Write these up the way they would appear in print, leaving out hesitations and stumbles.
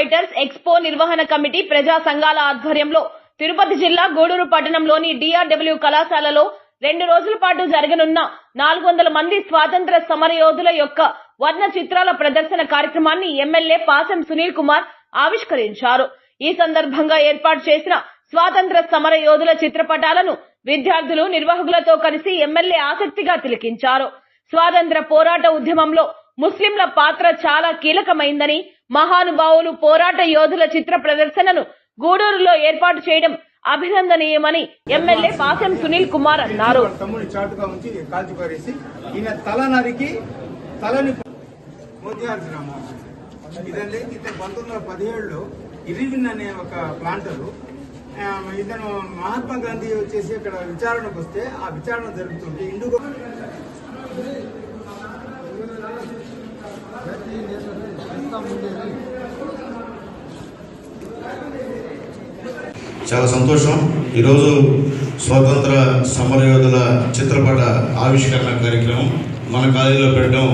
Fighters expo నిర్వహణ committee ప్రజా సంఘాల ఆధ్వర్యంలో తిరుపతి జిల్లా గూడూరు పట్టణంలోని DRW కళాశాలలో 2 రోజుల పాటు జరగనున్న 400 మంది స్వాతంత్ర సమరయోధుల యొక్క వర్ణ చిత్రాల ప్రదర్శన కార్యక్రమాన్ని ఎమ్మెల్యే పాసం సునీల్ కుమార్ ఆవిష్కరించారు. ఈ సందర్భంగా ఏర్పాటు చేసిన స్వాతంత్ర సమరయోధుల చిత్రపటాలను విద్యార్థులు నిర్వాహకులతో కలిసి ఎమ్మెల్యే ఆసక్తిగా తిలకించారు. స్వాతంత్ర పోరాట ఉద్యమంలో ముస్లింల పాత్ర చాలా కీలకమైందని, మహానుభావులు పోరాట యోధుల చిత్ర ప్రదర్శనను గూడూరులో ఏర్పాటు చేయడం అభినందనీయమని ఎమ్మెల్యే పాసం సునీల్ కుమార్ అన్నారు. ఇరివిన్ అనే ఒక ప్లాంటరు ఇతను మహాత్మా గాంధీ వచ్చేసి ఇక్కడ విచారణకు వస్తే ఆ విచారణ జరుగుతుంది. ఇందుకు చాలా సంతోషం. ఈరోజు స్వాతంత్ర సమరయోధుల చిత్రపట ఆవిష్కరణ కార్యక్రమం మన కాలేజీలో పెట్టడం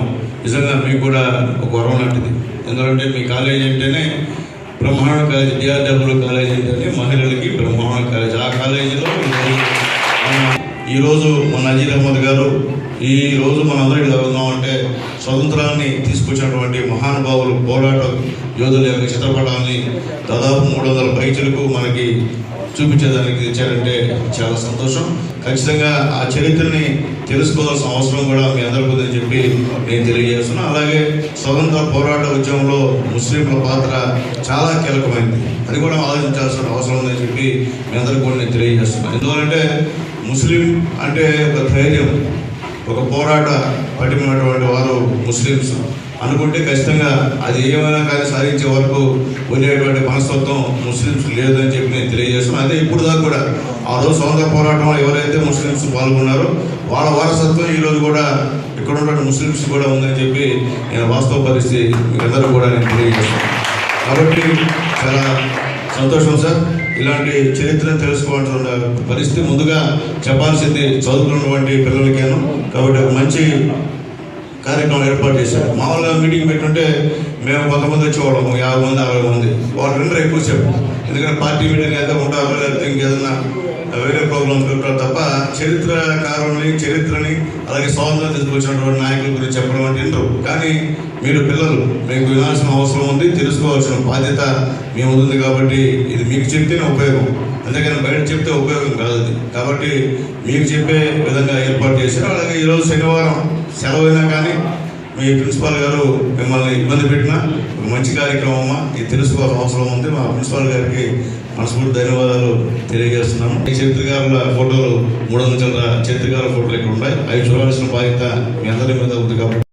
నిజంగా మీకు కూడా ఒక వరం లాంటిది. ఎందుకంటే మీ కాలేజీ అంటేనే బ్రహ్మాండ కాలేజీ, DRW కాలేజీ అంటేనే మహిళలకి బ్రహ్మాండ కాలేజీ. ఆ కాలేజీలో ఈరోజు మన నజీర్ అహ్మద్ గారు ఈరోజు మనందరూ ఇలా ఉన్నామంటే స్వతంత్రాన్ని తీసుకొచ్చినటువంటి మహానుభావులు పోరాట యోధుల యొక్క చిత్రపటాన్ని దాదాపు 300 పైచలకు మనకి చూపించేదానికి తెచ్చారంటే చాలా సంతోషం. ఖచ్చితంగా ఆ చరిత్రని తెలుసుకోవాల్సిన అవసరం కూడా మీ అందరికీ ఉందని చెప్పి నేను తెలియజేస్తున్నాను. అలాగే స్వతంత్ర పోరాట ఉద్యమంలో ముస్లింల పాత్ర చాలా కీలకమైంది, అది కూడా ఆలోచించాల్సిన అవసరం ఉందని చెప్పి మీ అందరికీ కూడా నేను తెలియజేస్తున్నాను. ఎందుకంటే ముస్లిం అంటే ఒక ధైర్యం, ఒక పోరాట పట్టినటువంటి వారు ముస్లిమ్స్ అనుకుంటే ఖచ్చితంగా అది ఏమైనా కానీ సాధించే వరకు ఉండేటువంటి మనస్తత్వం ముస్లిమ్స్ లేదని చెప్పి నేను తెలియజేస్తున్నాను. అదే ఇప్పుడు దాకా కూడా ఆ రోజు స్వతంత్ర పోరాటంలో ఎవరైతే ముస్లిమ్స్ పాల్గొన్నారో వాళ్ళ వారసత్వం ఈరోజు కూడా ఇక్కడ ఉన్నటువంటి ముస్లిమ్స్ కూడా ఉందని చెప్పి నేను వాస్తవ పరిస్థితి మీరందరూ కూడా నేను తెలియజేస్తాను. కాబట్టి చాలా సంతోషం సార్. ఇలాంటి చరిత్రను తెలుసుకోవాల్సిన పరిస్థితి ముందుగా చెప్పాల్సింది చదువుకున్నటువంటి పిల్లలకేను. కాబట్టి ఒక మంచి కార్యక్రమం ఏర్పాటు చేశారు. మామూలుగా మీటింగ్ పెట్టుంటే మేము కొంతమంది వచ్చేవాళ్ళము, 50 మంది 60 మంది. వాళ్ళు వినరు ఎక్కువసేపు, ఎందుకంటే పార్టీ మీటింగ్ అయితే ఉంటారు, లేకపోతే ఇంకేదన్నా వేరే ప్రోగ్రామ్స్ పెడతారు తప్ప చరిత్రని అలాగే స్వాతంత్రం తీసుకొచ్చినటువంటి నాయకుల గురించి చెప్పడం అంటే వినరు. కానీ మీరు పిల్లలు, మీకు వినాల్సిన అవసరం ఉంది, తెలుసుకోవాల్సిన బాధ్యత మీ ఉంది. కాబట్టి ఇది మీకు చెప్తేనే ఉపయోగం, అందుకని బయట చెప్తే ఉపయోగం కాదు అది. కాబట్టి మీకు చెప్పే విధంగా ఏర్పాటు చేశారు. అలాగే ఈరోజు శనివారం సెలవైనా కానీ మీ ప్రిన్సిపాల్ గారు మిమ్మల్ని ఇబ్బంది పెట్టినా ఒక మంచి కార్యక్రమం ఇది తెలుసుకోవాల్సిన అవసరం ఉంది. మా ప్రిన్సిపాల్ గారికి మనస్ఫూర్తి ధన్యవాదాలు తెలియజేస్తున్నాను. ఈ చరిత్రకారుల ఫోటోలు 300 చరిత్రకారుల ఫోటోలు ఇక్కడ ఉన్నాయి. అవి చూడాల్సిన బాధ్యత మీ అందరి మీద ఉంది. కాబట్టి